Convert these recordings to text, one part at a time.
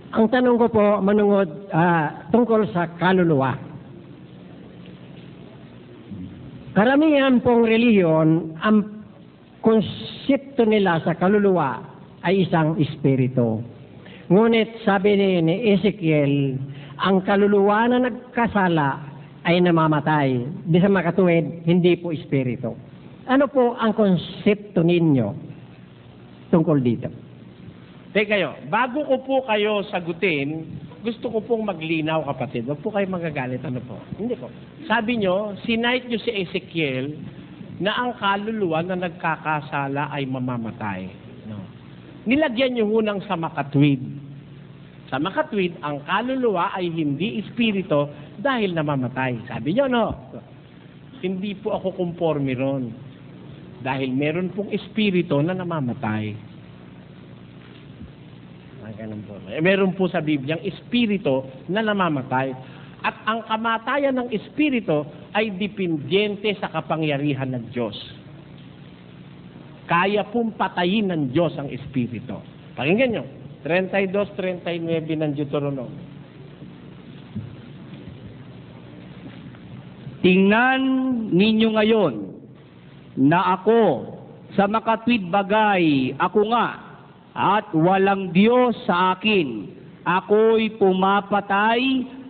Ang tanong ko po, manungod, tungkol sa kaluluwa. Karamihan pong reliyon, ang konsepto nila sa kaluluwa ay isang espiritu. Ngunit sabi ni Ezekiel, ang kaluluwa na nagkasala ay namamatay. Di sa makatuwid, hindi po espiritu. Ano po ang konsepto ninyo tungkol dito? Teka kayo, bago ko po kayo sagutin, gusto ko pong maglinaw, kapatid. Huwag po kayo magagalit. Ano po? Hindi po. Sabi nyo, sinight nyo si Ezekiel na ang kaluluwa na nagkakasala ay mamamatay. No. Nilagyan nyo hunang sa makatwid. Sa makatwid, ang kaluluwa ay hindi espiritu dahil namamatay. Sabi nyo, no? Hindi po ako conforme ron. Dahil meron pong espiritu na namamatay. Ganun po. Meron po sa Biblia ang espiritu na namamatay. At ang kamatayan ng espiritu ay dependyente sa kapangyarihan ng Diyos. Kaya pong patayin ng Diyos ang espiritu. Pakinggan nyo. 32-39 ng Deuteronomy. Tingnan ninyo ngayon na ako sa makatwid bagay, ako nga, at walang Diyos sa akin. Ako'y pumapatay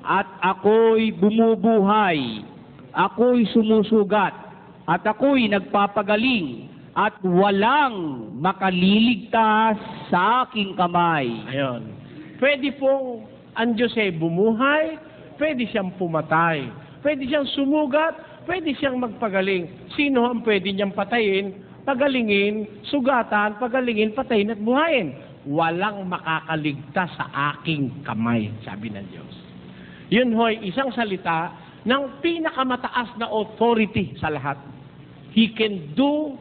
at ako'y bumubuhay. Ako'y sumusugat at ako'y nagpapagaling at walang makaliligtas sa aking kamay. Ayon. Pwede pong ang Diyos ay bumuhay, pwede siyang pumatay, pwede siyang sumugat, pwede siyang magpagaling. Sino ang pwede niyang patayin? Pagalingin, sugatan, pagalingin, patayin at buhayin. Walang makakaligtas sa aking kamay, sabi ng Diyos. Yun ho'y isang salita ng pinakamataas na authority sa lahat. He can do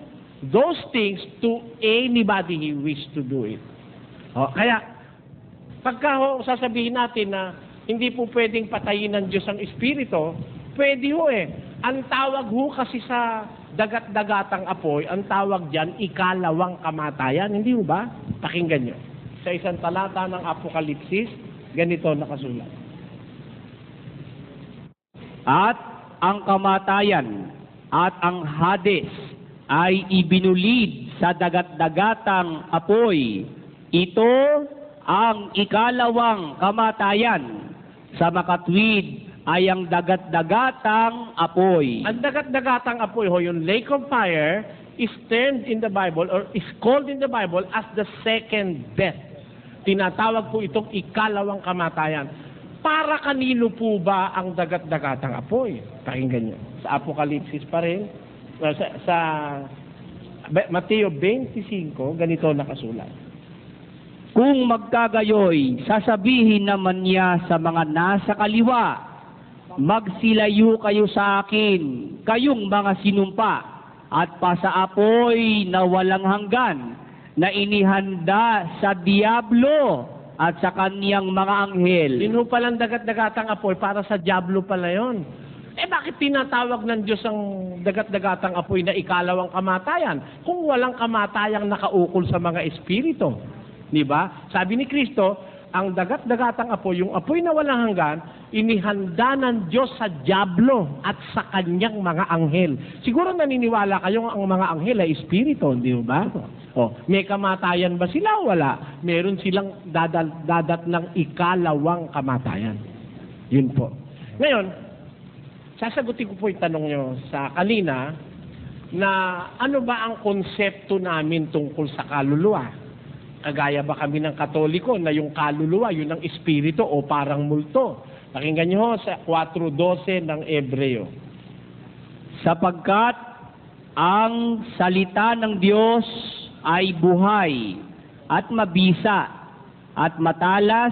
those things to anybody he wish to do it. Kaya, pagka sasabihin natin na hindi po pwedeng patayin ng Diyos ang espiritu, pwede ho eh. Ang tawag ho kasi sa dagat-dagatang apoy, ang tawag dyan, ikalawang kamatayan. Hindi ho ba? Pakinggan nyo. Sa isang talata ng Apokalipsis, ganito nakasulat. At ang kamatayan at ang Hades ay ibinulid sa dagat-dagatang apoy. Ito ang ikalawang kamatayan. Sa makatwid ay ang dagat-dagatang apoy. Ang dagat-dagatang apoy ho, yung lake of fire, is termed in the Bible or is called in the Bible as the second death. Tinatawag po itong ikalawang kamatayan. Para kanino po ba ang dagat-dagatang apoy? Pakinggan nyo. Sa Apokalipsis pa rin, sa Mateo 25, ganito nakasulat. Kung magkagayoy, sasabihin naman niya sa mga nasa kaliwa, magsilayo kayo sa akin, kayong mga sinumpa, at pasaapoy na walang hanggan, na inihanda sa Diablo at sa kaniyang mga anghel. Yun ho palang dagat-dagatang apoy, para sa Diablo pala yun. Bakit tinatawag ng Diyos ang dagat-dagatang apoy na ikalawang kamatayan kung walang kamatayang nakaukol sa mga espiritu? Diba? Sabi ni Kristo, ang dagat-dagatang apoy, yung apoy na walang hanggan, inihanda ng Diyos sa Diablo at sa kanyang mga anghel. Siguro naniniwala kayo ang mga anghel ay espiritu, di ba? May kamatayan ba sila? Wala. Meron silang dadat ng ikalawang kamatayan. Yun po. Ngayon, sasagutin ko po yung tanong nyo sa kanina na ano ba ang konsepto namin tungkol sa kaluluwa? Kagaya ba kami ng Katoliko na yung kaluluwa, yun ang espiritu o parang multo? Pakinggan nyo sa 4:12 ng Ebreo. Sapagkat ang salita ng Diyos ay buhay at mabisa at matalas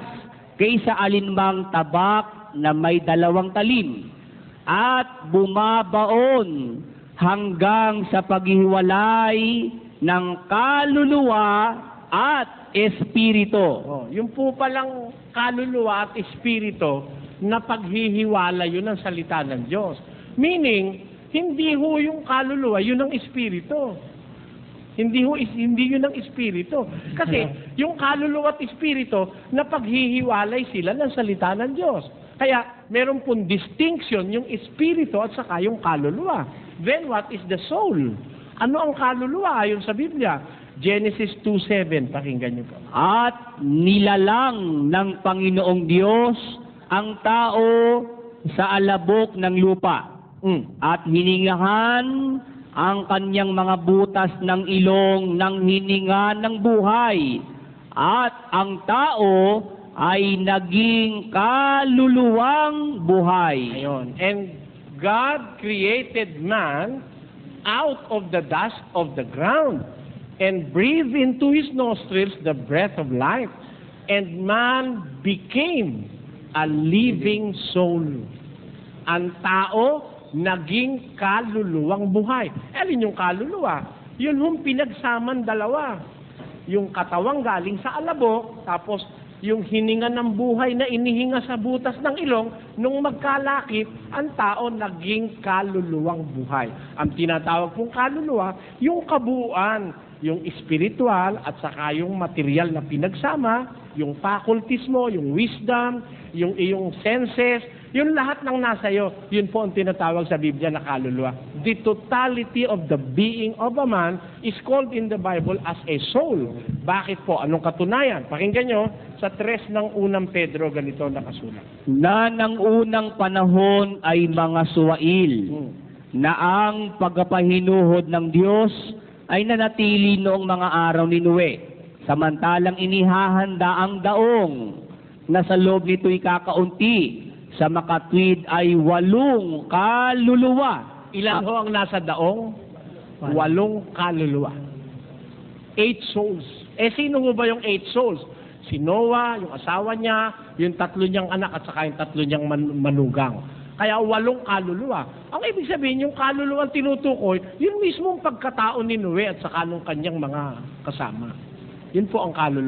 kaysa alinmang tabak na may 2 talim at bumabaon hanggang sa paghihiwalay ng kaluluwa at espiritu. Yung po palang kaluluwa at espiritu na paghihiwala, yun ang salita ng Diyos. Meaning, hindi ho yung kaluluwa, yun ang espiritu. Hindi yun ang espiritu. Kasi yung kaluluwa at espiritu, napaghihiwalay sila ng salita ng Diyos. Kaya meron pong distinction yung espiritu at saka yung kaluluwa. Then what is the soul? Ano ang kaluluwa ayon sa Biblia? Genesis 2:7, pakinggan niyo po. At nilalang ng Panginoong Diyos ang tao sa alabok ng lupa at hiningahan ang kanyang mga butas ng ilong ng hininga ng buhay. At ang tao ay naging kaluluwang buhay. Ayun. And God created man out of the dust of the ground and breathed into his nostrils the breath of life. And man became a living soul. Ang tao naging kaluluwang buhay. Alin yung kaluluwa? Yun yung pinagsaman dalawa. Yung katawang galing sa alabok, tapos yung hininga ng buhay na inihinga sa butas ng ilong, nung magkalakip, ang tao naging kaluluwang buhay. Ang tinatawag pong kaluluwa, yung kabuuan, yung espiritual at saka yung material na pinagsama, yung faculties mo, yung wisdom, yung iyong senses, yung lahat ng nasa iyo, yun po ang tinatawag sa Biblia na kaluluwa. The totality of the being of a man is called in the Bible as a soul. Bakit po? Anong katunayan? Pakinggan nyo, sa 3 ng unang Pedro, ganito nakasulat. Na ng unang panahon ay mga suwail, na ang pagpapahinuhod ng Diyos ay nanatili noong mga araw ni Noe, samantalang inihahanda ang daong na sa loob nito'y kakaunti, sa makatwid ay 8 kaluluwa. Ilan ho ang nasa daong? 8 kaluluwa. 8 souls. Sino ho ba yung 8 souls? Si Noah, yung asawa niya, yung 3 niyang anak at saka yung 3 niyang manugang. Kaya 8 kaluluwa. Ang ibig sabihin, yung kaluluwa ang tinutukoy, yun mismong pagkatao ni Noe at saka nung kanyang mga kasama. Yun po ang kaluluwa.